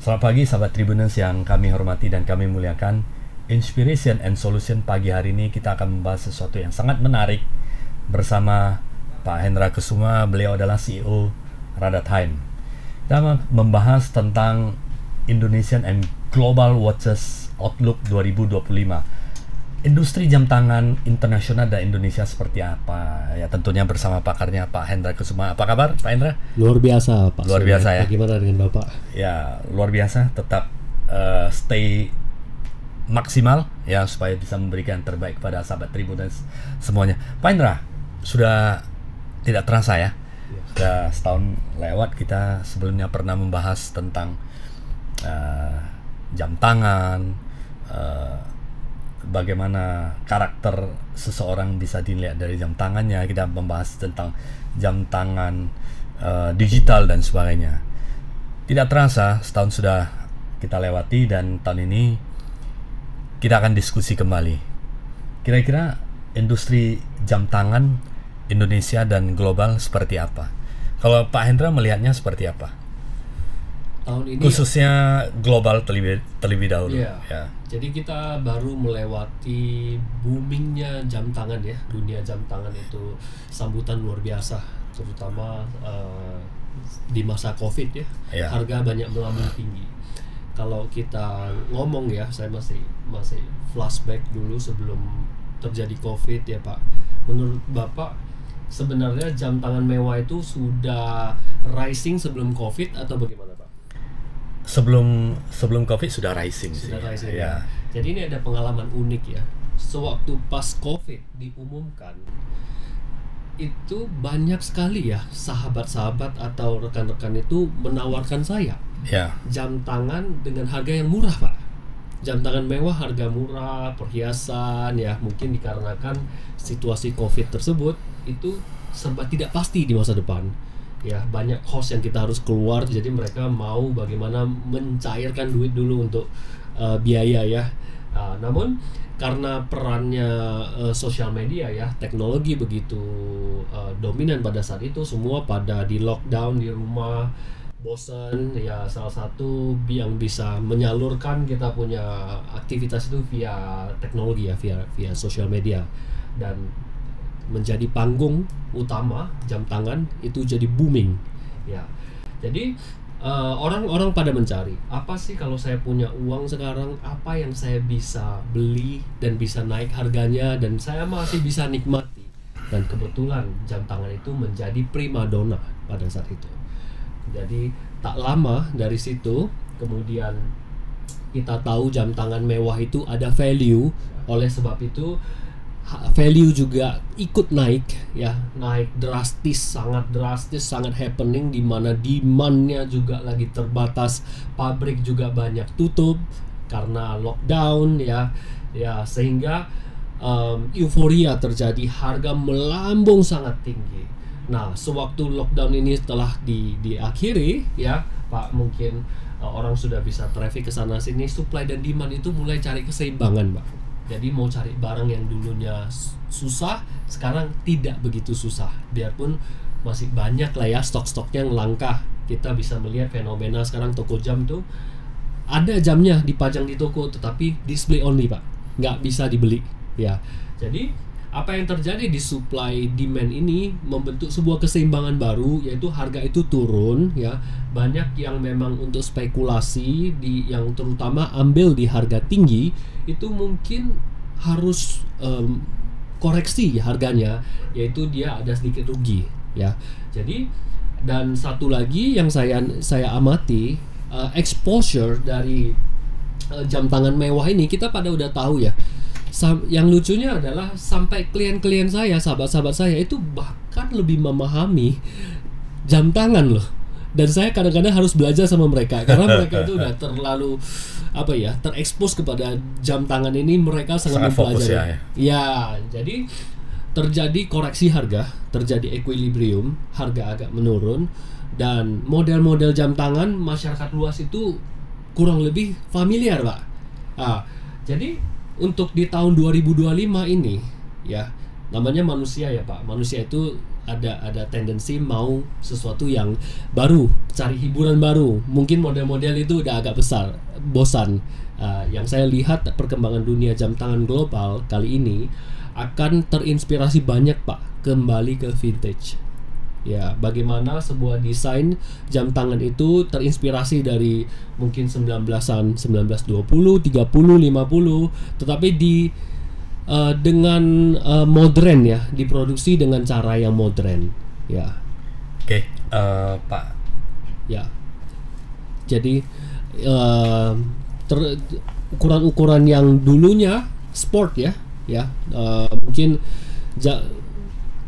Selamat pagi sahabat Tribuners yang kami hormati dan kami muliakan. Inspiration and Solution pagi hari ini kita akan membahas sesuatu yang sangat menarik bersama Pak Hendra Kusuma. Beliau adalah CEO Rada Time. Kita membahas tentang Indonesian and Global Watches Outlook 2025. Industri jam tangan internasional dan Indonesia seperti apa? Ya tentunya bersama pakarnya Pak Hendra Kusuma. Apa kabar Pak Hendra? Luar biasa Pak. Luar biasa ya. Bagaimana dengan Bapak? Ya luar biasa. Tetap stay maksimal ya supaya bisa memberikan terbaik kepada sahabat Tribuners semuanya. Pak Hendra, sudah tidak terasa ya. Sudah setahun lewat. Kita sebelumnya pernah membahas tentang jam tangan. Bagaimana karakter seseorang bisa dilihat dari jam tangannya. Kita membahas tentang jam tangan digital dan sebagainya. Tidak terasa setahun sudah kita lewati dan tahun ini kita akan diskusi kembali. Kira-kira industri jam tangan Indonesia dan global seperti apa? Kalau Pak Hendra melihatnya seperti apa? Tahun ini khususnya global terlebih dahulu. Ya. Jadi kita baru melewati boomingnya jam tangan ya. Dunia jam tangan itu sambutan luar biasa, terutama di masa Covid ya. Harga banyak melambung tinggi. Kalau kita ngomong ya, saya masih flashback dulu sebelum terjadi Covid ya Pak. Menurut Bapak sebenarnya jam tangan mewah itu sudah rising sebelum Covid atau bagaimana Pak? Sebelum Covid sudah rising sih. Ya. Jadi ini ada pengalaman unik ya. Sewaktu pas Covid diumumkan, itu banyak sekali ya sahabat-sahabat atau rekan-rekan itu menawarkan saya jam tangan dengan harga yang murah Pak. Jam tangan mewah, harga murah, perhiasan ya. Mungkin dikarenakan situasi Covid tersebut itu serba tidak pasti di masa depan. Ya, banyak cost yang kita harus keluar, jadi mereka mau bagaimana mencairkan duit dulu untuk biaya ya. Namun karena perannya sosial media ya, teknologi begitu dominan pada saat itu, semua pada di lockdown di rumah, bosan ya. Salah satu yang bisa menyalurkan kita punya aktivitas itu via teknologi ya, via sosial media, dan menjadi panggung utama jam tangan itu jadi booming ya. Jadi orang-orang pada mencari apa sih kalau saya punya uang sekarang, apa yang saya bisa beli dan bisa naik harganya dan saya masih bisa nikmati. Dan kebetulan jam tangan itu menjadi primadona pada saat itu. Jadi tak lama dari situ kemudian kita tahu jam tangan mewah itu ada value. Oleh sebab itu value juga ikut naik ya, naik drastis, sangat happening, di mana demand-nya juga lagi terbatas, pabrik juga banyak tutup karena lockdown ya, sehingga euforia terjadi, harga melambung sangat tinggi. Nah, sewaktu lockdown ini telah diakhiri ya Pak, mungkin orang sudah bisa traffic ke sana sini, supply dan demand itu mulai cari keseimbangan Pak. Jadi mau cari barang yang dulunya susah, sekarang tidak begitu susah. Biarpun masih banyak lah ya stok-stoknya yang langka. Kita bisa melihat fenomena sekarang toko jam tuh ada jamnya dipajang di toko, tetapi display only Pak, nggak bisa dibeli ya. Jadi apa yang terjadi di supply demand ini membentuk sebuah keseimbangan baru, yaitu harga itu turun ya. Banyak yang memang untuk spekulasi yang terutama ambil di harga tinggi itu mungkin harus koreksi harganya, yaitu dia ada sedikit rugi ya. Jadi dan satu lagi yang saya amati, exposure dari jam tangan mewah ini kita pada udah tahu ya. Yang lucunya adalah sampai klien-klien saya, sahabat-sahabat saya itu bahkan lebih memahami jam tangan loh. Dan saya kadang-kadang harus belajar sama mereka karena mereka itu udah terlalu terekspos kepada jam tangan ini. Mereka sangat mempelajari. Ya, jadi terjadi koreksi harga, terjadi equilibrium, harga agak menurun, dan model-model jam tangan masyarakat luas itu kurang lebih familiar Pak. Jadi untuk di tahun 2025 ini ya, namanya manusia ya Pak. Manusia itu ada tendensi mau sesuatu yang baru, cari hiburan baru. Mungkin model-model itu udah agak besar, bosan. Yang saya lihat perkembangan dunia jam tangan global kali ini akan terinspirasi banyak Pak kembali ke vintage. Ya, bagaimana sebuah desain jam tangan itu terinspirasi dari mungkin 19-an, 1920, 30, 50, tetapi dengan modern ya, diproduksi dengan cara yang modern ya. Oke, Pak. Ya. Jadi ukuran-ukuran yang dulunya sport ya, mungkin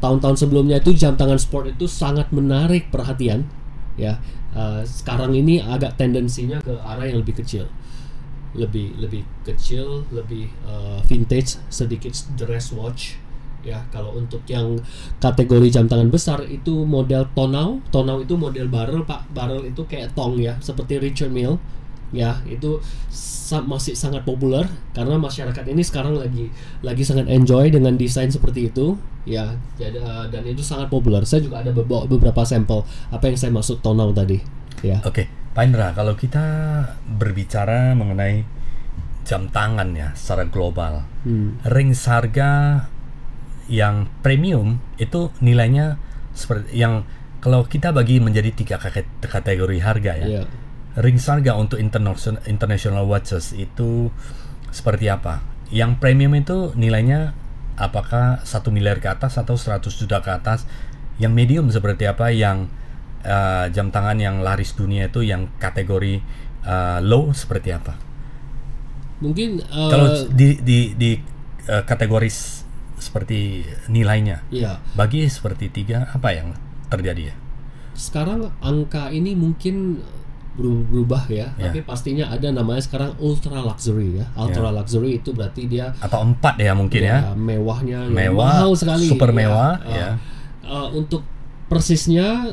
tahun-tahun sebelumnya itu jam tangan sport itu sangat menarik perhatian ya. Sekarang ini agak tendensinya ke arah yang lebih kecil, lebih kecil, lebih vintage, sedikit dress watch ya. Kalau untuk yang kategori jam tangan besar itu model tonau itu model barrel Pak. Barrel itu kayak tong ya, seperti Richard Mille ya. Itu masih sangat populer karena masyarakat ini sekarang lagi sangat enjoy dengan desain seperti itu ya. Dan itu sangat populer. Saya juga ada beberapa sampel apa yang saya maksud tonau tadi ya. Oke, Pak Indra, kalau kita berbicara mengenai jam tangan ya secara global, range harga yang premium itu nilainya seperti yang kalau kita bagi menjadi 3 kategori harga ya. Yeah. Range harga untuk international watches itu seperti apa? Yang premium itu nilainya apakah 1 miliar ke atas atau 100 juta ke atas? Yang medium seperti apa? Yang jam tangan yang laris dunia itu yang kategori low seperti apa? Mungkin kalau di kategori seperti nilainya, bagi seperti 3 apa yang terjadi ya? Sekarang angka ini mungkin berubah ya, tapi pastinya ada namanya sekarang ultra luxury ya. Ultra luxury itu berarti dia atau 4 ya mungkin ya. Mewahnya, mewah, mahal sekali, super mewah ya. Untuk persisnya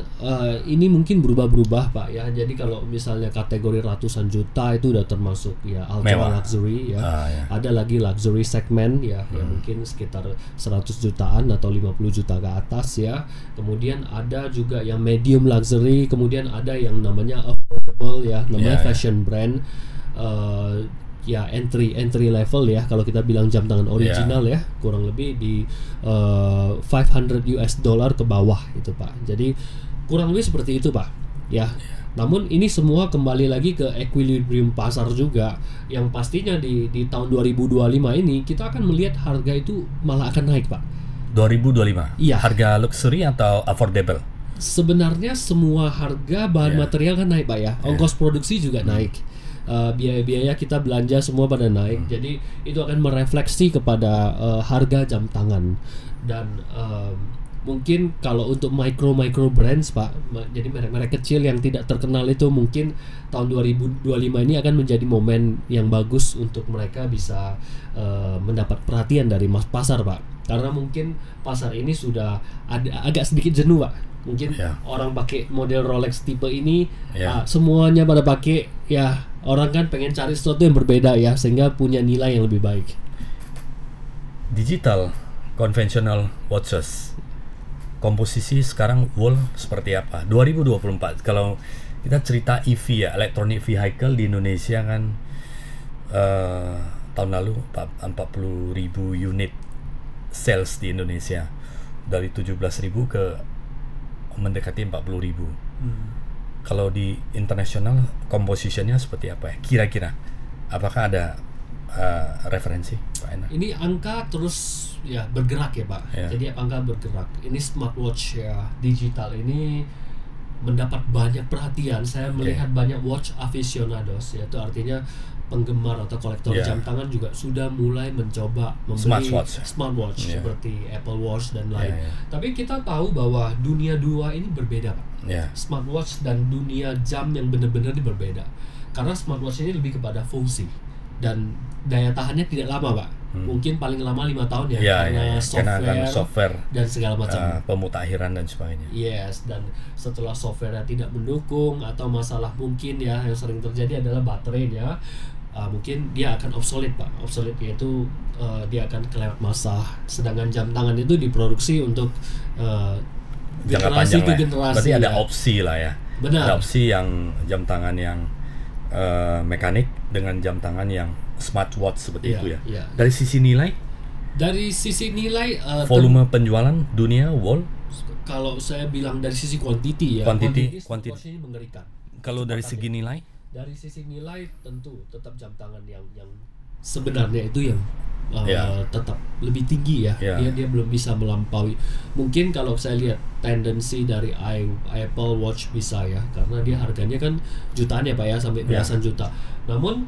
ini mungkin berubah-berubah Pak ya. Jadi kalau misalnya kategori ratusan juta itu udah termasuk ya ultra mewah. Luxury ya. Ada lagi luxury segment ya, yang mungkin sekitar 100 jutaan atau 50 juta ke atas ya. Kemudian ada juga yang medium luxury, kemudian ada yang namanya affordable ya, namanya fashion brand. Ya entry level ya, kalau kita bilang jam tangan original ya, kurang lebih di $500 ke bawah itu Pak. Jadi kurang lebih seperti itu Pak ya. Namun ini semua kembali lagi ke equilibrium pasar juga, yang pastinya di tahun 2025 ini kita akan melihat harga itu malah akan naik Pak. 2025? Iya. Harga luxury atau affordable? Sebenarnya semua harga bahan material kan naik Pak ya. Ongkos produksi juga naik. Biaya-biaya kita belanja semua pada naik. Jadi itu akan merefleksi kepada harga jam tangan. Dan mungkin kalau untuk micro brands Pak, jadi merek-merek kecil yang tidak terkenal itu mungkin tahun 2025 ini akan menjadi momen yang bagus untuk mereka bisa mendapat perhatian dari pasar Pak. Karena mungkin pasar ini sudah agak sedikit jenuh Pak. Mungkin orang pakai model Rolex tipe ini semuanya pada pakai ya. Orang kan pengen cari sesuatu yang berbeda ya, sehingga punya nilai yang lebih baik. Digital conventional watches, komposisi sekarang wool seperti apa? 2024 kalau kita cerita EV ya, electronic vehicle di Indonesia kan tahun lalu 40.000 unit sales di Indonesia, dari 17.000 ke mendekati 40.000. Kalau di internasional komposisinya seperti apa ya? Kira-kira apakah ada referensi Pak Ena? Ini angka terus ya bergerak ya Pak. Jadi angka bergerak. Ini smartwatch ya digital ini mendapat banyak perhatian. Saya melihat banyak watch aficionados, yaitu artinya penggemar atau kolektor jam tangan juga sudah mulai mencoba membeli smartwatch seperti Apple Watch dan lain. Tapi kita tahu bahwa dunia dua ini berbeda Pak. Smartwatch dan dunia jam yang benar-benar ini berbeda. Karena smartwatch ini lebih kepada fungsi dan daya tahannya tidak lama Pak. Mungkin paling lama 5 tahun ya, karena software dan segala macam, pemutakhiran dan sebagainya. Dan setelah softwarenya tidak mendukung atau masalah mungkin ya yang sering terjadi adalah baterainya, mungkin dia akan obsolete Pak. Obsolete yaitu dia akan kelewat masa. Sedangkan jam tangan itu diproduksi untuk jangka Generasi panjang ke lah. generasi, Berarti ada ya. opsi lah ya. Benar. Ada opsi yang jam tangan yang mekanik dengan jam tangan yang smartwatch seperti Iya, itu ya. iya. Dari sisi nilai, Dari sisi nilai volume penjualan dunia world, kalau saya bilang dari sisi quantity ya, Quantity. smartwatch ini mengerikan. kalau dari segi nilai, Dari sisi nilai tentu tetap jam tangan yang sebenarnya itu yang Ya. tetap lebih tinggi ya. Ya. Dia belum bisa melampaui. Mungkin kalau saya lihat tendensi dari Apple Watch bisa ya, karena dia harganya kan jutaan ya Pak ya, sampai Ya. belasan juta. Namun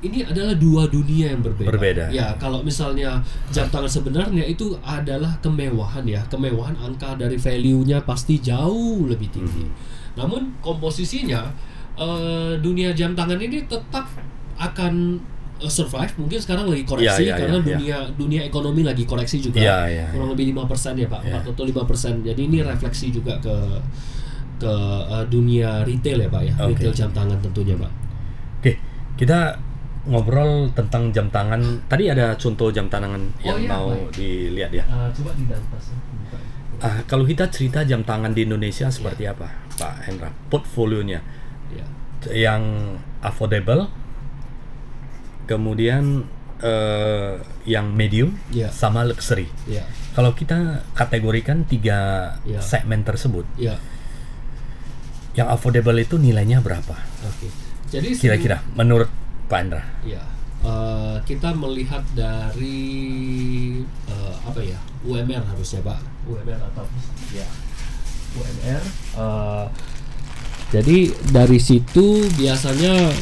ini adalah dua dunia yang berbeda. Ya, kalau misalnya jam tangan sebenarnya itu adalah kemewahan ya. Kemewahan, angka dari value-nya pasti jauh lebih tinggi. Namun komposisinya dunia jam tangan ini tetap akan survive. Mungkin sekarang lagi koreksi karena dunia ekonomi lagi koreksi juga. Kurang lebih 5% ya Pak, 4 atau 5%. Jadi ini refleksi juga ke dunia retail ya Pak ya. Retail jam tangan tentunya Pak. Oke, kita ngobrol tentang jam tangan. Tadi ada contoh jam tangan yang mau dilihat ya. Coba di atas. Kalau kita cerita jam tangan di Indonesia seperti apa, Pak Hendra? Portfolionya yang affordable, kemudian yang medium, sama luxury. Kalau kita kategorikan 3 segmen tersebut, yang affordable itu nilainya berapa? Jadi kira-kira menurut Pak Hendra? Kita melihat dari UMR harusnya Pak, UMR atau UMR. Jadi dari situ biasanya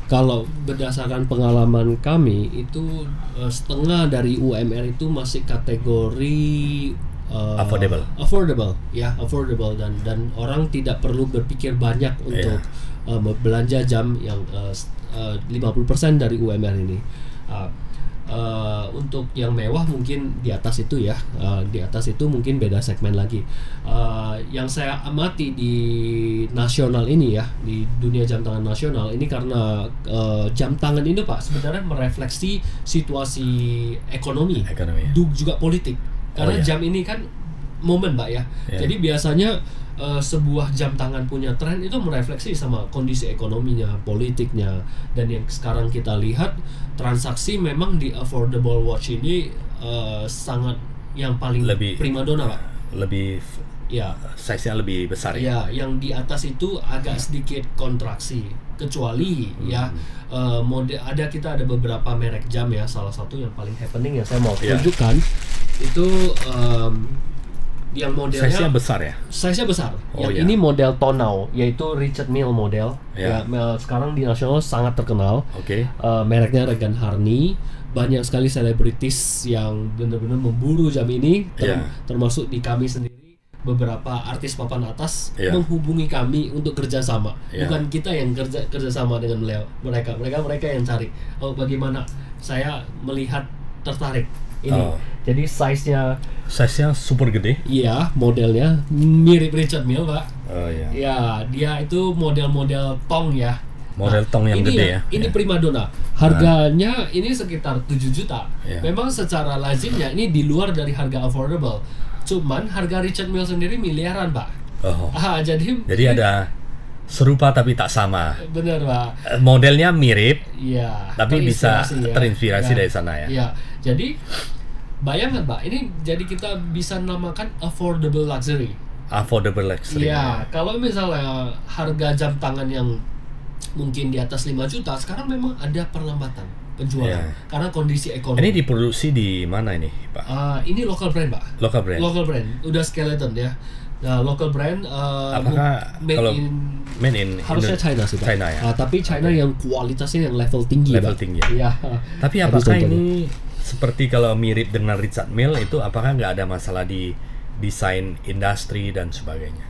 kalau berdasarkan pengalaman kami itu setengah dari UMR itu masih kategori affordable dan orang tidak perlu berpikir banyak untuk belanja jam yang 50% dari UMR ini. Untuk yang mewah mungkin di atas itu ya, di atas itu mungkin beda segmen lagi. Yang saya amati di nasional ini ya, di dunia jam tangan nasional ini, karena jam tangan ini Pak sebenarnya merefleksi situasi ekonomi. Juga politik. Karena jam ini kan momen Pak ya. Jadi biasanya sebuah jam tangan punya tren itu merefleksi sama kondisi ekonominya, politiknya, dan yang sekarang kita lihat transaksi memang di affordable watch ini sangat yang paling primadona Pak. Lebih size-nya lebih besar ya. Yang di atas itu agak sedikit kontraksi, kecuali model kita ada beberapa merek jam ya. Salah satu yang paling happening yang saya mau tunjukkan itu yang modelnya size-nya besar ya? Size-nya besar. Ini model Tonau, yaitu Richard Mille model. Sekarang di nasional sangat terkenal. Mereknya Regan Harney. Banyak sekali selebritis yang benar-benar memburu jam ini, termasuk di kami sendiri. Beberapa artis papan atas menghubungi kami untuk kerjasama. Bukan kita yang kerjasama dengan mereka yang cari. Bagaimana saya melihat tertarik ini. Jadi size-nya super gede. Iya, modelnya mirip Richard Mille Pak. Dia itu model-model tong ya. Model tong yang gede ya. Ini primadona. Harganya ini sekitar 7 juta. Memang secara lazimnya ini di luar dari harga affordable. Cuman harga Richard Mille sendiri miliaran Pak. Jadi ada serupa tapi tak sama. Benar Pak. Modelnya mirip. Tapi bisa terinspirasi dari sana ya. Jadi bayangkan Pak, ini jadi kita bisa namakan affordable luxury. Kalau misalnya harga jam tangan yang mungkin di atas 5 juta, sekarang memang ada perlambatan penjualan karena kondisi ekonomi. Ini diproduksi di mana ini Pak? Ini local brand Pak. Local brand. Udah skeleton ya. Local brand. Apakah made in harusnya China sih Pak. China ya. Tapi China yang kualitasnya yang level tinggi. Tinggi. Tapi apakah ini seperti kalau mirip dengan Richard Mille itu, apakah nggak ada masalah di desain industri dan sebagainya?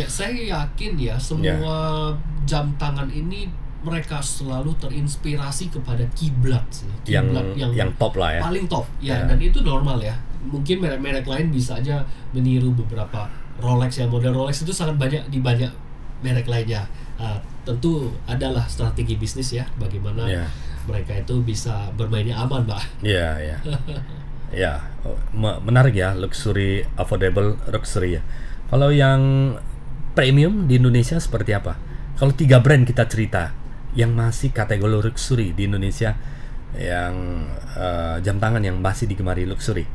Saya yakin ya semua jam tangan ini mereka selalu terinspirasi kepada kiblat sih. Yang top lah ya. Paling top dan itu normal ya. Mungkin merek-merek lain bisa aja meniru beberapa Rolex ya. Model Rolex itu sangat banyak di banyak merek lainnya. Tentu adalah strategi bisnis ya, bagaimana mereka itu bisa bermainnya aman Pak. Ya, menarik ya, luxury, affordable luxury ya. Kalau yang premium di Indonesia seperti apa? Kalau 3 brand kita cerita yang masih kategori luxury di Indonesia, yang jam tangan yang masih digemari luxury.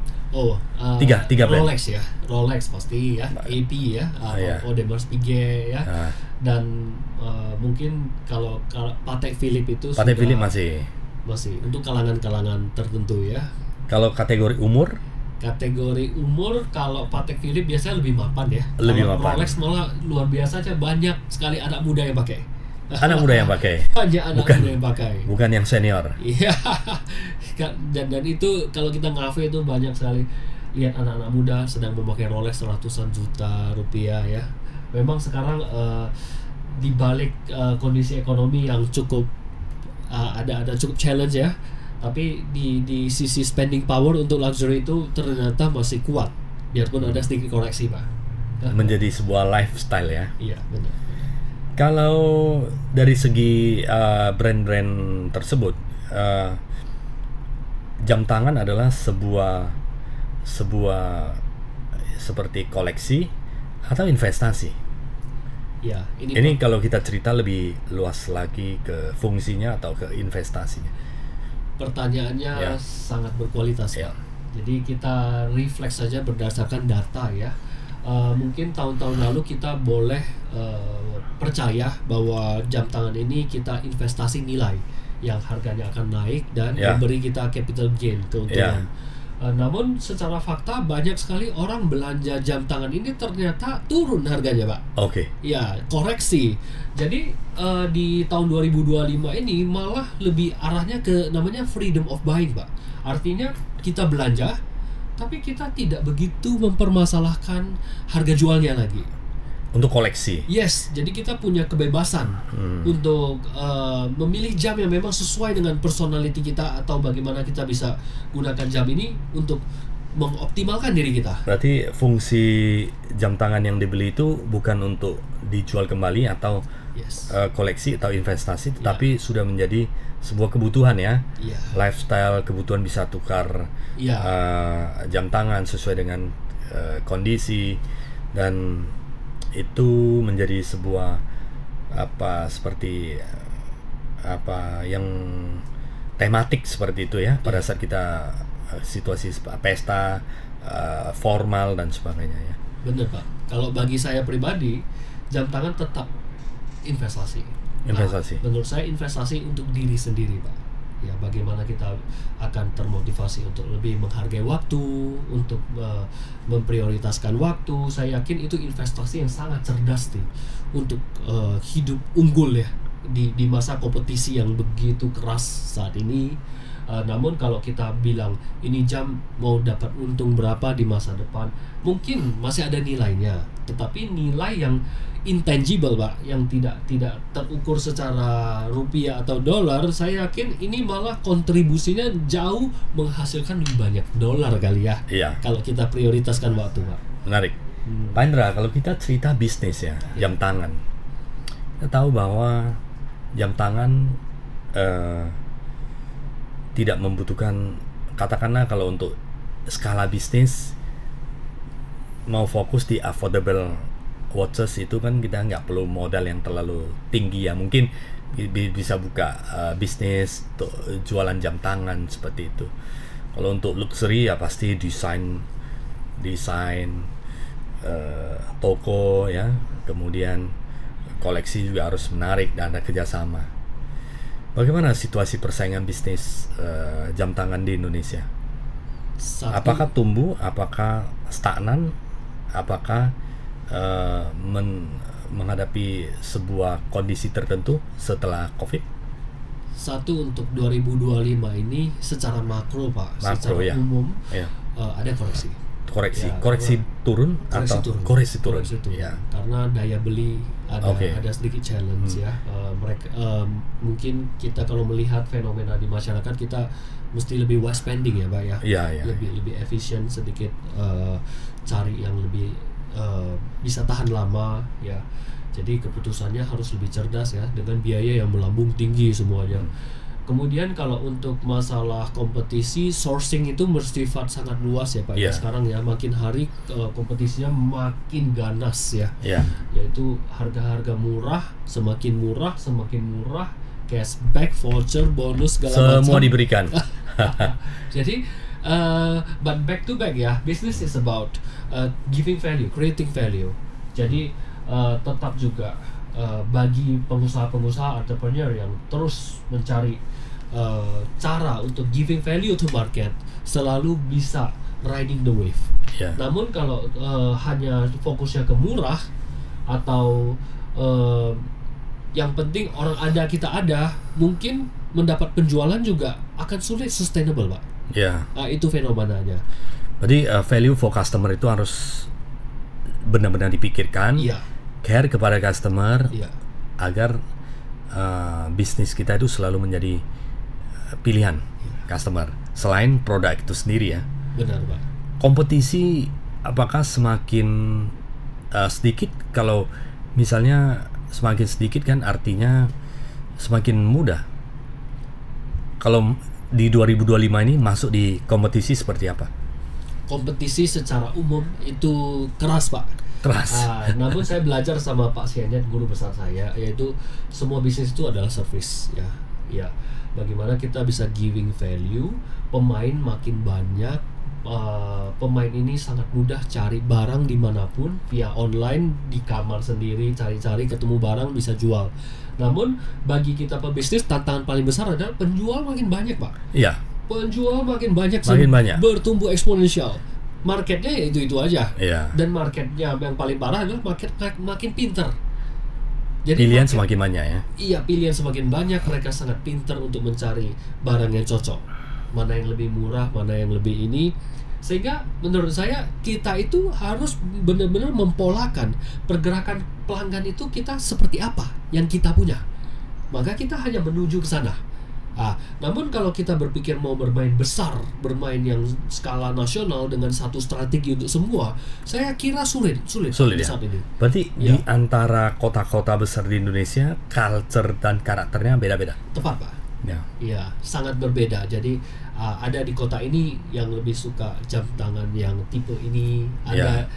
Tiga brand. Rolex ya, Rolex pasti ya, AP ya, Ya. Audemars Piguet ya, dan mungkin kalau Patek Philippe itu Patek sudah Philippe masih untuk kalangan-kalangan tertentu ya. Kalau kategori umur, kalau Patek Philippe biasanya lebih mapan ya. Lebih Kalau mapan. Rolex malah luar biasa aja, banyak sekali anak muda yang pakai. anak muda yang pakai, Banyak anak Bukan. muda yang pakai. bukan yang senior. Iya. dan itu kalau kita ngafe itu banyak sekali lihat anak-anak muda sedang memakai Rolex ratusan juta rupiah ya. Memang sekarang di balik kondisi ekonomi yang cukup ada cukup challenge ya. Tapi di sisi spending power untuk luxury itu ternyata masih kuat, biarpun ada sedikit koreksi, Pak. Menjadi sebuah lifestyle ya. Iya, benar. Kalau dari segi brand-brand tersebut, jam tangan adalah sebuah seperti koleksi atau investasi. Ya, Ini kalau kita cerita lebih luas lagi ke fungsinya atau ke investasinya. pertanyaannya Ya. sangat berkualitas, Ya. Pak. Jadi kita refleks saja berdasarkan data ya. Mungkin tahun-tahun lalu kita boleh percaya bahwa jam tangan ini kita investasi nilai yang harganya akan naik dan Ya. memberi kita capital gain, keuntungan. Namun secara fakta banyak sekali orang belanja jam tangan ini ternyata turun harganya, Pak. Oke. Ya, koreksi. Jadi di tahun 2025 ini malah lebih arahnya ke namanya freedom of buying, Pak. Artinya kita belanja, tapi kita tidak begitu mempermasalahkan harga jualnya lagi. Untuk koleksi. Yes, jadi kita punya kebebasan untuk memilih jam yang memang sesuai dengan personality kita atau bagaimana kita bisa gunakan jam ini untuk mengoptimalkan diri kita. Berarti fungsi jam tangan yang dibeli itu bukan untuk dijual kembali atau Yes. koleksi atau investasi, tetapi sudah menjadi sebuah kebutuhan ya. Iya. Lifestyle, kebutuhan bisa tukar Iya. jam tangan sesuai dengan kondisi, dan itu menjadi sebuah seperti yang tematik seperti itu ya pada saat kita situasi pesta formal dan sebagainya ya. Bener, Pak. Kalau bagi saya pribadi, jam tangan tetap investasi. Investasi. Menurut saya investasi untuk diri sendiri, Pak. Ya, bagaimana kita akan termotivasi untuk lebih menghargai waktu, untuk memprioritaskan waktu. Saya yakin itu investasi yang sangat cerdas nih untuk hidup unggul ya di masa kompetisi yang begitu keras saat ini. Namun kalau kita bilang ini jam mau dapat untung berapa di masa depan, mungkin masih ada nilainya, tetapi nilai yang intangible, Pak, yang tidak terukur secara rupiah atau dolar. Saya yakin ini malah kontribusinya jauh menghasilkan lebih banyak dolar kali ya. Iya. Kalau kita prioritaskan waktu, Pak. Menarik. Pak Indra, kalau kita cerita bisnis ya, jam tangan, kita tahu bahwa jam tangan tidak membutuhkan, katakanlah kalau untuk skala bisnis mau fokus di affordable watches itu kan kita nggak perlu modal yang terlalu tinggi ya. Mungkin bisa buka bisnis jualan jam tangan seperti itu. Kalau untuk luxury ya pasti desain toko ya, kemudian koleksi juga harus menarik dan ada kerjasama. Bagaimana situasi persaingan bisnis jam tangan di Indonesia? Apakah tumbuh? Apakah stagnan? Apakah menghadapi sebuah kondisi tertentu setelah COVID? Satu, untuk 2025 ini secara makro, Pak, secara ya. umum Ya. ada koreksi. Koreksi Ya, turun Koreksi atau turun. koreksi turun? Koreksi turun. Ya. Karena daya beli ada sedikit challenge ya. Mereka mungkin kita kalau melihat fenomena di masyarakat, kita mesti lebih wise spending ya, Pak ya. Iya. Lebih efisien sedikit, cari yang lebih bisa tahan lama ya. Jadi keputusannya harus lebih cerdas ya, dengan biaya yang melambung tinggi semuanya. Kemudian kalau untuk masalah kompetisi, sourcing itu bersifat sangat luas ya Pak. Ya sekarang ya makin hari kompetisinya makin ganas ya. Yaitu harga-harga murah, semakin murah, cashback, voucher, bonus segala macam. Semua diberikan. Jadi but back to back ya, business is about giving value, creating value. Jadi tetap juga bagi pengusaha-pengusaha entrepreneur yang terus mencari cara untuk giving value to market, selalu bisa riding the wave. Namun kalau hanya fokusnya ke murah atau yang penting orang ada kita ada, mungkin mendapat penjualan juga akan sulit sustainable Pak. Itu fenomenanya. Jadi value for customer itu harus benar-benar dipikirkan, care kepada customer, agar bisnis kita itu selalu menjadi pilihan customer selain produk itu sendiri ya. Benar Pak. Kompetisi apakah semakin sedikit? Kalau misalnya semakin sedikit kan artinya semakin mudah. Kalau di 2025 ini masuk di kompetisi seperti apa? Kompetisi secara umum itu keras Pak. Namun saya belajar sama Pak Sianet, guru besar saya, yaitu semua bisnis itu adalah service ya. Bagaimana kita bisa giving value, pemain makin banyak, pemain ini sangat mudah cari barang dimanapun via online, di kamar sendiri cari-cari ketemu barang bisa jual. Namun bagi kita pebisnis tantangan paling besar adalah penjual makin banyak Pak. Penjual makin banyak. Bertumbuh eksponensial. Marketnya ya itu aja. Dan marketnya yang paling parah adalah market makin pinter. Jadi pilihan semakin banyak ya. Pilihan semakin banyak, mereka sangat pintar untuk mencari barang yang cocok. Mana yang lebih murah, mana yang lebih ini. Sehingga menurut saya kita itu harus benar-benar mempolakan pergerakan pelanggan itu kita seperti apa yang kita punya. Maka kita hanya menuju ke sana. Namun kalau kita berpikir mau bermain besar, bermain yang skala nasional dengan satu strategi untuk semua, saya kira sulit ya? Saat ini. Berarti di antara kota-kota besar di Indonesia, culture dan karakternya beda-beda? Tepat Pak. Sangat berbeda. Jadi ada di kota ini yang lebih suka jam tangan yang tipe ini, ada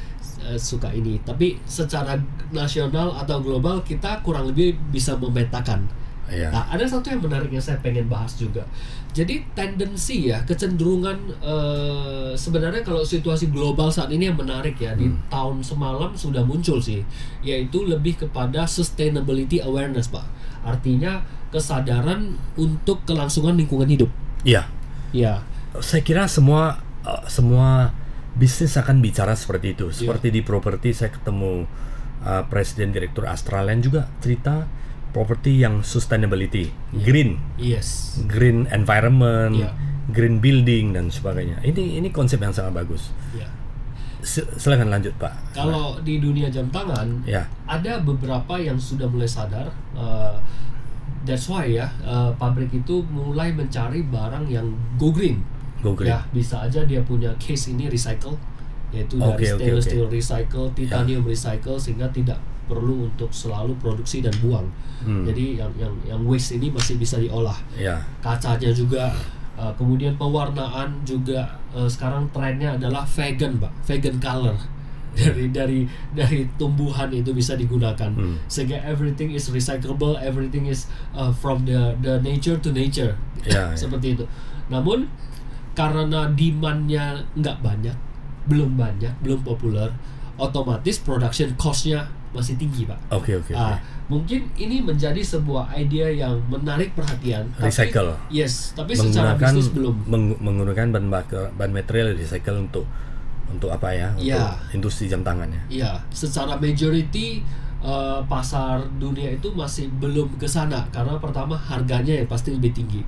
suka ini. Tapi secara nasional atau global kita kurang lebih bisa memetakan. Ada satu yang menarik yang saya pengen bahas juga. Jadi tendensi ya, kecenderungan sebenarnya kalau situasi global saat ini yang menarik ya, di tahun semalam sudah muncul sih, yaitu lebih kepada sustainability awareness Pak. Artinya kesadaran untuk kelangsungan lingkungan hidup. Saya kira semua bisnis akan bicara seperti itu. Seperti di properti, saya ketemu presiden direktur Australian juga cerita properti yang sustainability, green environment, green building dan sebagainya. Ini konsep yang sangat bagus. Silakan lanjut Pak. Kalau di dunia jam tangan, ada beberapa yang sudah mulai sadar. That's why pabrik itu mulai mencari barang yang go green. Bisa aja dia punya case ini recycle, yaitu dari stainless steel recycle, titanium recycle, sehingga tidak perlu untuk selalu produksi dan buang. Jadi yang waste ini masih bisa diolah. Kacanya juga, kemudian pewarnaan juga sekarang trennya adalah vegan Pak, vegan color. Dari tumbuhan itu bisa digunakan. Sehingga everything is recyclable, everything is from the nature to nature. Seperti itu. Namun karena demand-nya belum populer, otomatis production cost-nya masih tinggi Pak. Mungkin ini menjadi sebuah ide yang menarik perhatian. Recycle. Tapi secara bisnis belum. Menggunakan bahan material recycle untuk apa ya? Untuk industri jam tangan ya. Secara majority pasar dunia itu masih belum ke sana, karena pertama harganya yang pasti lebih tinggi.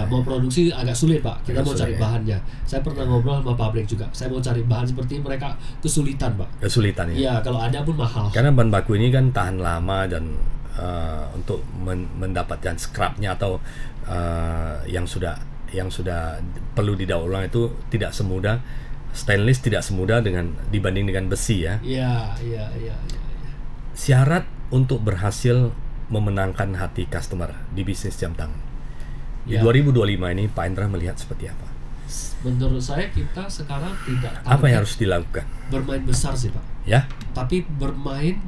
Mau produksi agak sulit Pak. Kita mau cari bahannya. Saya pernah ngobrol sama pabrik juga. Saya mau cari bahan seperti mereka kesulitan Pak. Kesulitan ya. Kalau ada pun mahal. Karena bahan baku ini kan tahan lama dan untuk mendapatkan scrapnya atau yang sudah perlu didaur ulang itu tidak semudah. Stainless tidak semudah dibanding dengan besi ya. Syarat untuk berhasil memenangkan hati customer di bisnis jam tangan. Di Ya. 2025 ini Pak Hendra melihat seperti apa? Menurut saya kita sekarang tidak Apa yang target harus dilakukan? bermain besar sih Pak, Ya, tapi bermain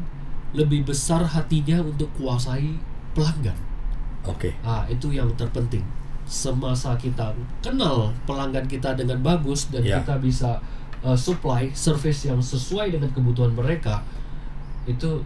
lebih besar hatinya untuk kuasai pelanggan. oke. Itu yang terpenting. Semasa kita kenal pelanggan kita dengan bagus dan Ya. kita bisa supply service yang sesuai dengan kebutuhan mereka, itu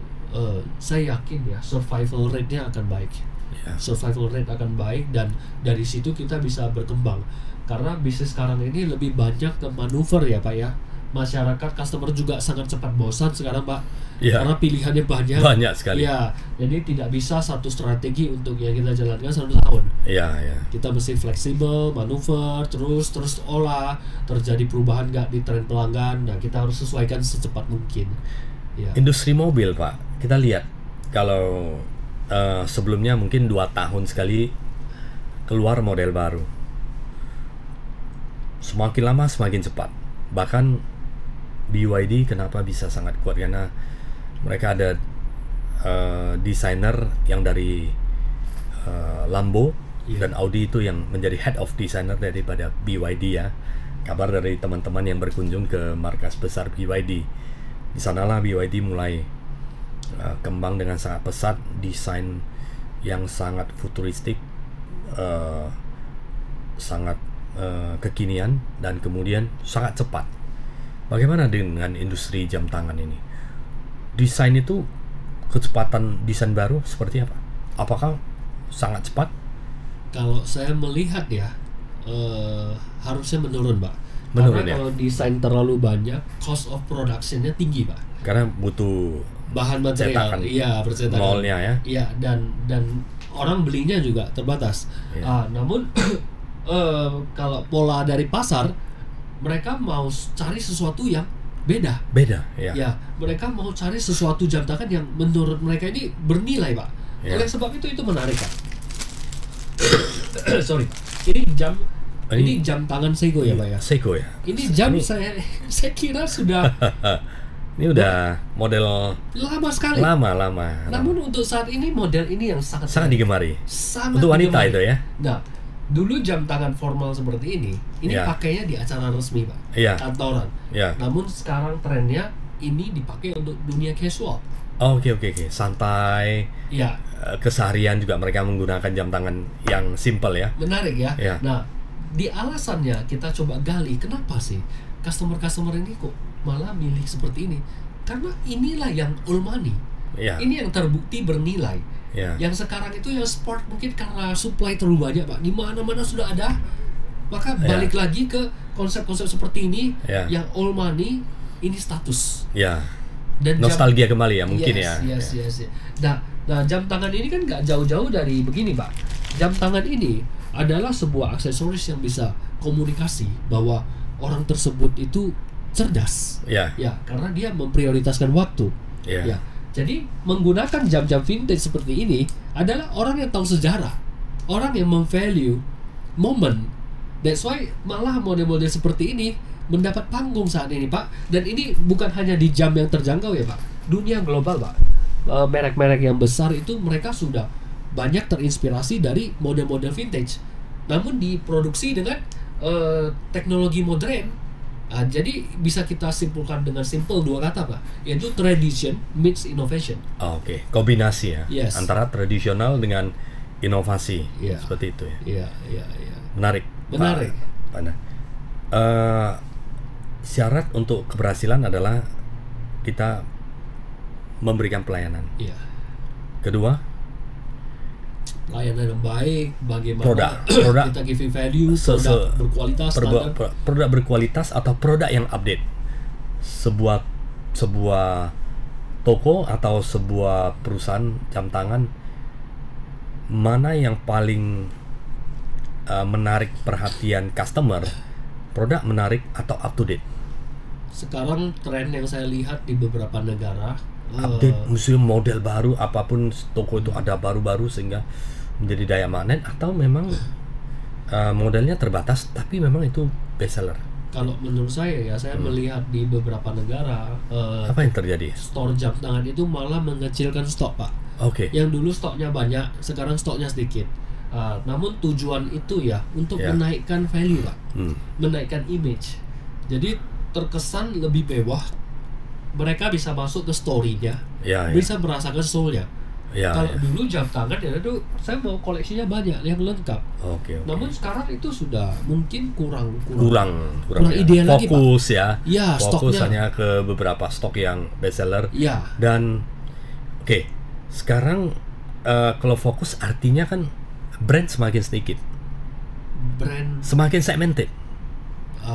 saya yakin ya survival rate-nya akan baik. Ya. Survival rate akan baik, dan dari situ kita bisa berkembang. Karena bisnis sekarang ini lebih banyak ke manuver ya Pak ya. Masyarakat, customer juga sangat cepat bosan sekarang Pak. Ya. Karena pilihannya banyak. Banyak sekali. Ya, jadi tidak bisa satu strategi untuk yang kita jalankan 1 tahun. Ya, ya. Kita mesti fleksibel, manuver, terus olah. Terjadi perubahan nggak di tren pelanggan, nah kita harus sesuaikan secepat mungkin. Ya. Industri mobil, Pak, kita lihat kalau sebelumnya mungkin 2 tahun sekali keluar model baru. Semakin lama semakin cepat. Bahkan BYD kenapa bisa sangat kuat, karena mereka ada desainer yang dari Lambo dan Audi itu yang menjadi head of designer daripada BYD ya. Kabar dari teman-teman yang berkunjung ke markas besar BYD. Di sanalah BYD mulai kembang dengan sangat pesat, desain yang sangat futuristik, sangat kekinian, dan kemudian sangat cepat. Bagaimana dengan industri jam tangan ini? Desain itu, kecepatan desain baru seperti apa? Apakah sangat cepat? Kalau saya melihat ya, harusnya menurun Pak. Menurun, Karena ya? kalau desain terlalu banyak, cost of production-nya tinggi Pak. Karena butuh Bahan material, cetakan, iya percetakan. nolnya ya. Iya, dan orang belinya juga terbatas. Iya. Namun kalau pola dari pasar, mereka mau cari sesuatu yang beda. Beda ya. Ya, mereka mau cari sesuatu jam tangan yang menurut mereka ini bernilai, Pak. Ya. Oleh sebab itu menarik, Pak. Sorry, ini jam tangan Seiko ya, Pak ya. Seiko ya. Ini jam saya kira sudah Ini udah model lama sekali. lama. Namun untuk saat ini model ini yang sangat digemari. sangat Untuk wanita digemari. itu ya. Nah, dulu jam tangan formal seperti ini Ya. pakainya di acara resmi, Pak. Iya. Kantoran. Ya. Namun sekarang trennya ini dipakai untuk dunia casual. Oh, oke. Santai. Ya, Keseharian juga mereka menggunakan jam tangan yang simple ya. menarik ya. Ya. Nah, di alasannya kita coba gali kenapa sih customer ini kok malah milih seperti ini? Karena inilah yang all money. Ya. Ini yang terbukti bernilai. Ya. Yang sekarang itu yang sport mungkin karena supply terlalu banyak, Pak. Di mana-mana sudah ada. Maka Ya. balik lagi ke konsep-konsep seperti ini, Ya. yang all money ini status. Ya. Dan Nostalgia kembali ya mungkin yes, ya. Yes. Nah, jam tangan ini kan nggak jauh-jauh dari begini, Pak. Jam tangan ini adalah sebuah aksesoris yang bisa komunikasi bahwa orang tersebut itu cerdas. Ya. Ya, karena dia memprioritaskan waktu. Ya. Ya. Jadi menggunakan jam-jam vintage seperti ini adalah orang yang tahu sejarah, orang yang memvalue momen. That's why malah model-model seperti ini mendapat panggung saat ini, Pak. Dan ini bukan hanya di jam yang terjangkau ya, Pak. Dunia global, Pak. Merek-merek yang besar itu mereka sudah banyak terinspirasi dari model-model vintage. Namun diproduksi dengan teknologi modern. Jadi bisa kita simpulkan dengan simple 2 kata, Pak, yaitu tradition meets innovation. Oh, oke. Kombinasi ya. Yes. Antara tradisional dengan inovasi. Iya. Seperti itu ya. Iya. Menarik. Menarik. Pak Anda. Syarat untuk keberhasilan adalah kita memberikan pelayanan. Iya. Kedua, Layanan yang baik, bagaimana Produk. kita giving value, produk berkualitas, standar. produk berkualitas atau produk yang update. Sebuah toko atau sebuah perusahaan jam tangan, mana yang paling menarik perhatian customer, produk menarik atau up to date? Sekarang tren yang saya lihat di beberapa negara, Update, museum model baru, apapun toko itu ada baru-baru sehingga menjadi daya magnet, atau memang modelnya terbatas tapi memang itu best seller. kalau menurut saya ya, saya melihat di beberapa negara Apa yang terjadi? store jam tangan itu malah mengecilkan stok, Pak. Oke. Yang dulu stoknya banyak, sekarang stoknya sedikit. Namun tujuan itu ya untuk Ya. menaikkan value Pak, Hmm. menaikkan image. Jadi terkesan lebih mewah. Mereka bisa masuk ke story-nya, Ya, ya. bisa merasakan soul-nya. Ya, Kalau ya. dulu jam tangan ya itu saya mau koleksinya banyak yang lengkap. Oke, oke. Namun sekarang itu sudah mungkin kurang kurang ya. ideal lagi, Pak. Fokus ya. Ya, Fokus stoknya. hanya ke beberapa stok yang bestseller. Ya, Dan oke, sekarang kalau fokus artinya kan brand semakin sedikit, brand semakin segmented.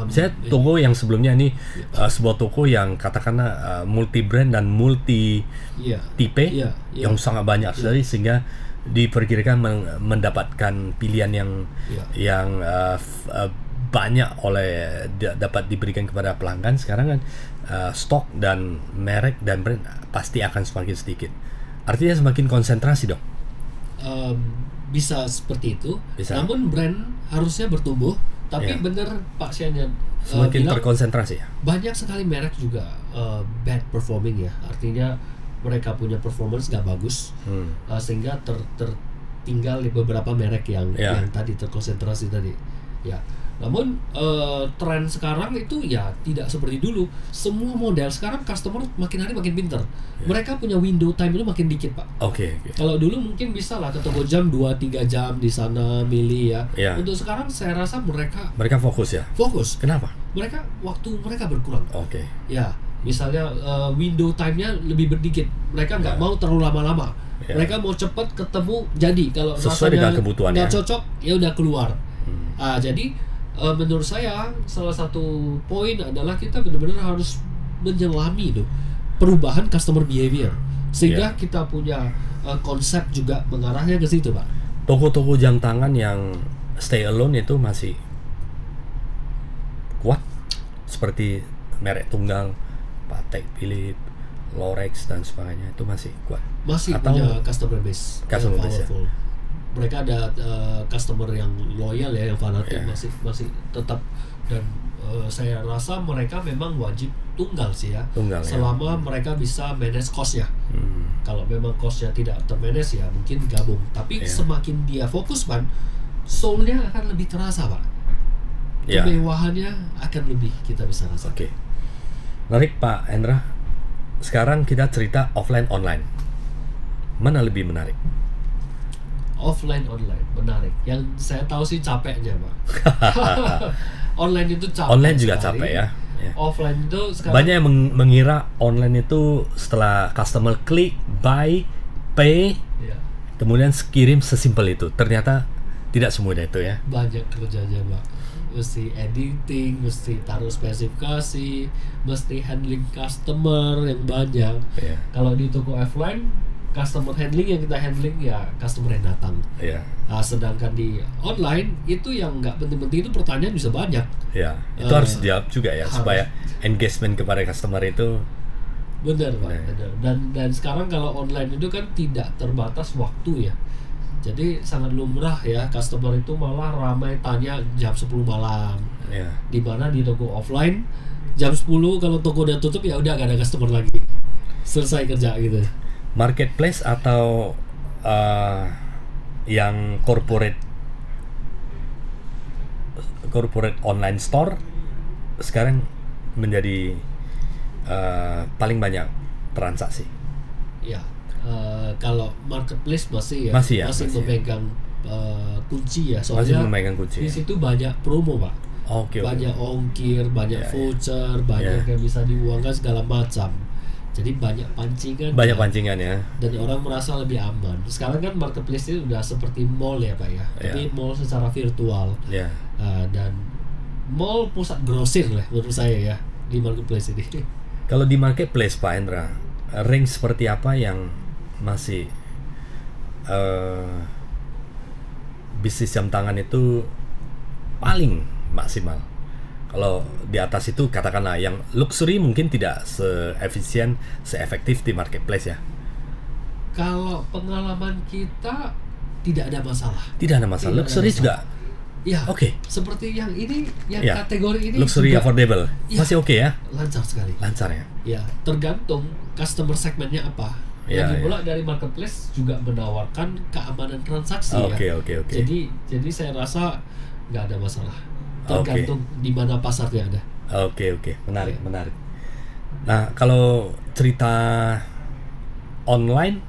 Saya toko yang sebelumnya ini sebuah toko yang katakanlah multi brand dan multi ya, tipe ya, ya. yang sangat banyak sekali, sehingga diperkirakan mendapatkan pilihan yang Ya. banyak dapat diberikan kepada pelanggan. Sekarang kan stok dan merek dan brand pasti akan semakin sedikit. Artinya semakin konsentrasi dong. Bisa seperti itu. Bisa. Namun brand harusnya bertumbuh. Tapi Ya. benar Pak Sianyan Semakin bilang, terkonsentrasi ya. banyak sekali merek juga bad performing ya. Artinya mereka punya performance nggak bagus, sehingga tertinggal di beberapa merek yang Ya. yang tadi terkonsentrasi tadi. Ya. Namun tren sekarang itu ya tidak seperti dulu. Semua model sekarang customer makin hari makin pinter. Mereka punya window time itu makin dikit Pak. Oke. Kalau dulu mungkin bisa lah ke toko jam 2-3 jam di sana milih ya. Ya. Untuk sekarang saya rasa Mereka fokus ya. fokus. Kenapa? Waktu mereka berkurang. Oke. Ya, misalnya window time-nya lebih berdikit. Mereka nggak mau terlalu lama-lama. Ya. Mereka mau cepat ketemu jadi. Kalau Sesuai rasanya dengan kebutuhannya. nggak cocok, ya udah keluar. Jadi menurut saya salah satu poin adalah kita benar-benar harus menyelami tuh perubahan customer behavior, sehingga Ya. kita punya konsep juga mengarahnya ke situ Pak. Toko-toko jam tangan yang stay alone itu masih kuat, seperti merek tunggal Patek Philippe, Lorex dan sebagainya, itu masih kuat. Masih Atau punya customer base yang base ya? powerful. Mereka ada customer yang loyal ya, yang fanatik, Ya. masih tetap. Dan saya rasa mereka memang wajib tunggal sih ya, Tunggal ya. selama mereka bisa manage cost ya. Kalau memang costnya tidak termanage ya mungkin gabung. Tapi Ya. semakin dia fokus Pak, soul-nya akan lebih terasa Pak. Ya. Kemewahannya akan lebih kita bisa rasakan. Oke. Menarik Pak Hendra. Sekarang kita cerita offline online. Mana lebih menarik? Offline online menarik. Yang saya tahu sih capeknya Pak. Online itu capek. Online juga sekali. capek ya. Ya. Offline itu sekarang Banyak yang mengira online itu setelah customer klik, buy, pay, ya, kemudian kirim, sesimpel itu. Ternyata tidak semudah itu ya. banyak kerjanya Pak. Mesti editing, mesti taruh spesifikasi, mesti handling customer yang banyak. Ya. Kalau di toko offline, customer handling yang kita handling ya customer yang datang. Ya. Sedangkan di online itu yang nggak penting-penting itu pertanyaan bisa banyak. Ya. Itu harus dijawab juga ya, harus. supaya engagement kepada customer itu. Benar Pak, Nah. benar. Dan sekarang kalau online itu kan tidak terbatas waktu ya. Jadi sangat lumrah ya, customer itu malah ramai tanya jam 10 malam. Ya. Di mana di toko offline jam 10 kalau toko udah tutup ya udah gak ada customer lagi. Selesai kerja gitu. Marketplace atau yang corporate online store sekarang menjadi paling banyak transaksi. Ya. Kalau marketplace masih Masih memegang kunci ya, Masih soalnya memegang kunci. di situ banyak promo Pak. Oke. Banyak ongkir, banyak Ya, ya. voucher, banyak yang bisa diuangkan segala macam. Jadi banyak pancingan. Banyak pancingan ya. Dan orang merasa lebih aman. Sekarang kan marketplace itu udah seperti mall ya Pak ya. Tapi mall secara virtual. Ya. Dan mall pusat grosir lah menurut saya ya di marketplace ini. Kalau di marketplace Pak Hendra, range seperti apa yang masih bisnis jam tangan itu paling maksimal? Kalau di atas itu katakanlah yang luxury mungkin tidak seefisien, seefektif di marketplace ya. Kalau pengalaman kita tidak ada masalah. Tidak ada masalah. Tidak ada Luxury masalah. juga Ya. oke. Seperti yang ini, yang Ya. kategori ini Luxury juga affordable Ya. masih oke ya, lancar sekali. lancar ya. Ya, tergantung customer segmennya apa. Ya, Lagi pula dari marketplace juga menawarkan keamanan transaksi ya. Oke. Jadi saya rasa nggak ada masalah. Tergantung di mana pasarnya ada. Oke. Menarik. Nah, kalau cerita online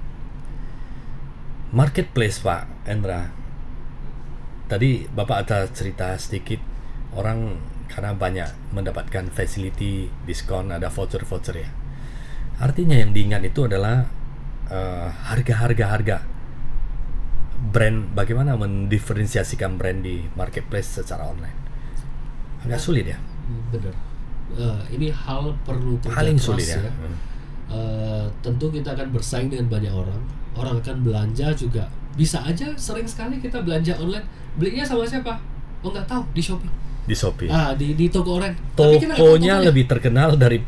marketplace Pak Hendra, tadi Bapak ada cerita sedikit orang karena banyak mendapatkan facility, diskon, ada voucher ya. Artinya yang diingat itu adalah harga brand, bagaimana mendiferensiasikan brand di marketplace secara online. Agak sulit ya. Benar. Ini hal perlu kerja Paling keras sulit ya. Tentu kita akan bersaing dengan banyak orang. Orang akan belanja juga. Bisa aja sering sekali kita belanja online, belinya sama siapa? Oh nggak tahu, di Shopee. Di Shopee. Di toko online. Tapi kita nggak tahu Tokonya tokonya. lebih terkenal dari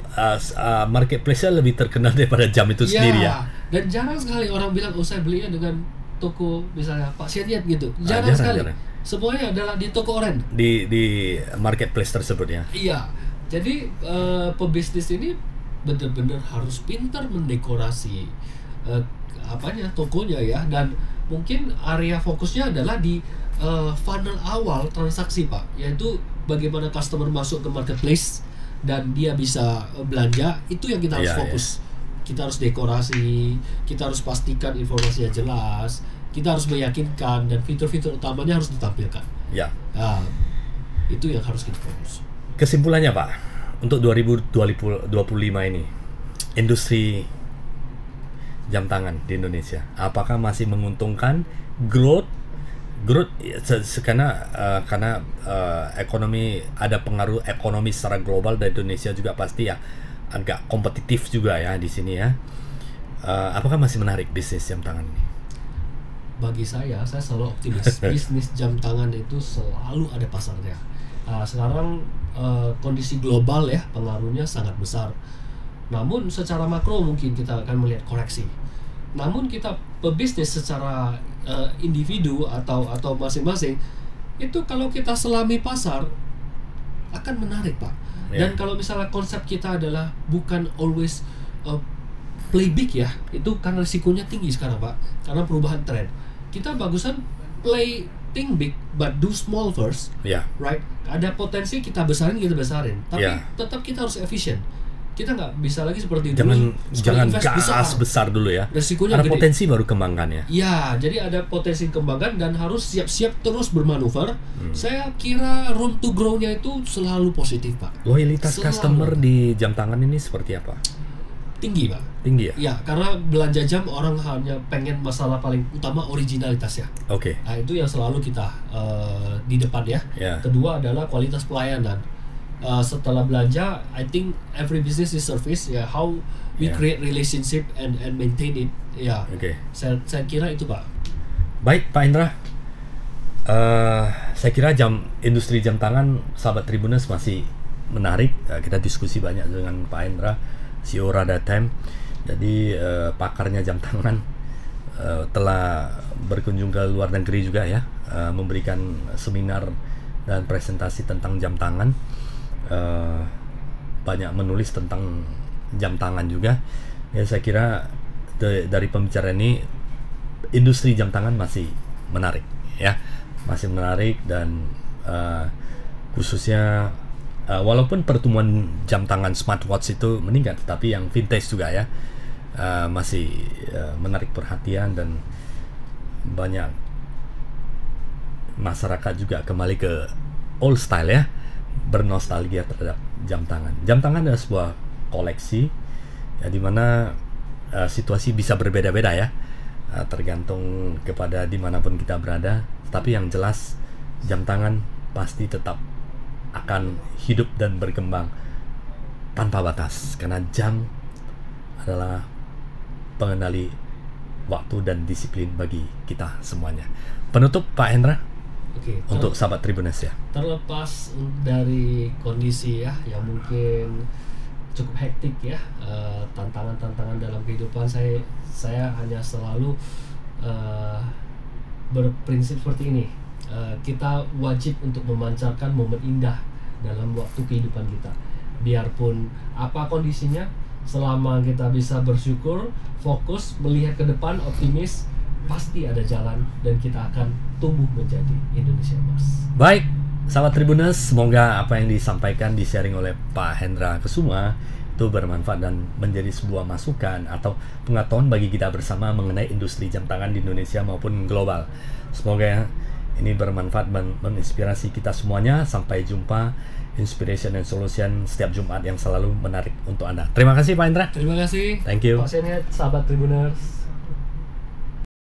marketplace-nya lebih terkenal daripada jam itu sendiri ya. Dan jarang sekali orang bilang, oh saya belinya dengan toko misalnya Pak Sianiat gitu. Jarang sekali. Semuanya adalah di toko online. Di marketplace tersebut ya. Iya. Jadi pebisnis ini benar-benar harus pintar mendekorasi tokonya ya, dan mungkin area fokusnya adalah di funnel awal transaksi Pak, yaitu bagaimana customer masuk ke marketplace dan dia bisa belanja. Itu yang kita harus fokus. Kita harus dekorasi, kita harus pastikan informasinya jelas, kita harus meyakinkan, dan fitur-fitur utamanya harus ditampilkan. Ya. Itu yang harus kita fokus. Kesimpulannya Pak, untuk 2025 ini industri jam tangan di Indonesia apakah masih menguntungkan? Growth karena ekonomi, ada pengaruh ekonomi secara global, dan Indonesia juga pasti ya agak kompetitif juga ya di sini ya. Apakah masih menarik bisnis jam tangan ini? Bagi saya selalu optimis. Bisnis jam tangan itu selalu ada pasarnya. Sekarang kondisi global ya, pengaruhnya sangat besar. Namun secara makro mungkin kita akan melihat koreksi. Namun kita pebisnis secara individu atau masing-masing itu, kalau kita selami pasar akan menarik Pak. Dan kalau misalnya konsep kita adalah bukan always play big ya, itu kan risikonya tinggi sekarang Pak, karena perubahan tren. Kita bagusan play think big but do small first, right? Ada potensi kita besarin, tapi tetap kita harus efisien. Kita nggak bisa lagi seperti dulu. Jangan gas besar dulu ya. Resikonya ada gede. Potensi baru kembangkan ya. Ya, jadi ada potensi kembangkan dan harus siap-siap terus bermanuver. Saya kira room to grow-nya itu selalu positif Pak. Loyalitas customer di jam tangan ini seperti apa? Tinggi Pak. Tinggi ya? Ya, karena belanja jam orang hanya pengen masalah paling utama originalitas ya. Oke. Nah, itu yang selalu kita di depan ya. Kedua adalah kualitas pelayanan. Setelah belanja, I think every business is service ya. How we create relationship and maintain it. Ya. Saya kira itu Pak. Baik Pak Hendra. Saya kira industri jam tangan sahabat Tribuners masih menarik. Kita diskusi banyak dengan Pak Hendra, CEO Radatem. Jadi pakarnya jam tangan, telah berkunjung ke luar negeri juga ya, memberikan seminar dan presentasi tentang jam tangan. Banyak menulis tentang jam tangan juga ya. Saya kira dari pembicaraan ini industri jam tangan masih menarik ya, masih menarik, dan khususnya walaupun pertumbuhan jam tangan smartwatch itu meningkat, tetapi yang vintage juga ya masih menarik perhatian, dan banyak masyarakat juga kembali ke old style ya, bernostalgia terhadap jam tangan. Jam tangan adalah sebuah koleksi ya, dimana situasi bisa berbeda-beda ya, tergantung kepada dimanapun kita berada. Tapi yang jelas jam tangan pasti tetap akan hidup dan berkembang tanpa batas, karena jam adalah pengendali waktu dan disiplin bagi kita semuanya. Penutup Pak Hendra. Untuk sahabat Tribuners ya. Terlepas dari kondisi ya yang mungkin cukup hektik ya, tantangan-tantangan dalam kehidupan, saya hanya selalu berprinsip seperti ini. Kita wajib untuk memancarkan momen indah dalam waktu kehidupan kita. Biarpun apa kondisinya, Selama kita bisa bersyukur, fokus, melihat ke depan, optimis, pasti ada jalan dan kita akan tumbuh menjadi Indonesia Emas. Baik, sahabat Tribuners, semoga apa yang disampaikan, di-sharing oleh Pak Hendra Kusuma itu bermanfaat dan menjadi sebuah masukan atau pengetahuan bagi kita bersama mengenai industri jam tangan di Indonesia maupun global. Semoga ini bermanfaat dan menginspirasi kita semuanya. Sampai jumpa, Inspiration and Solution setiap Jumat yang selalu menarik untuk Anda. Terima kasih Pak Hendra. Terima kasih. Thank you. Pak Senhet, sahabat Tribuners.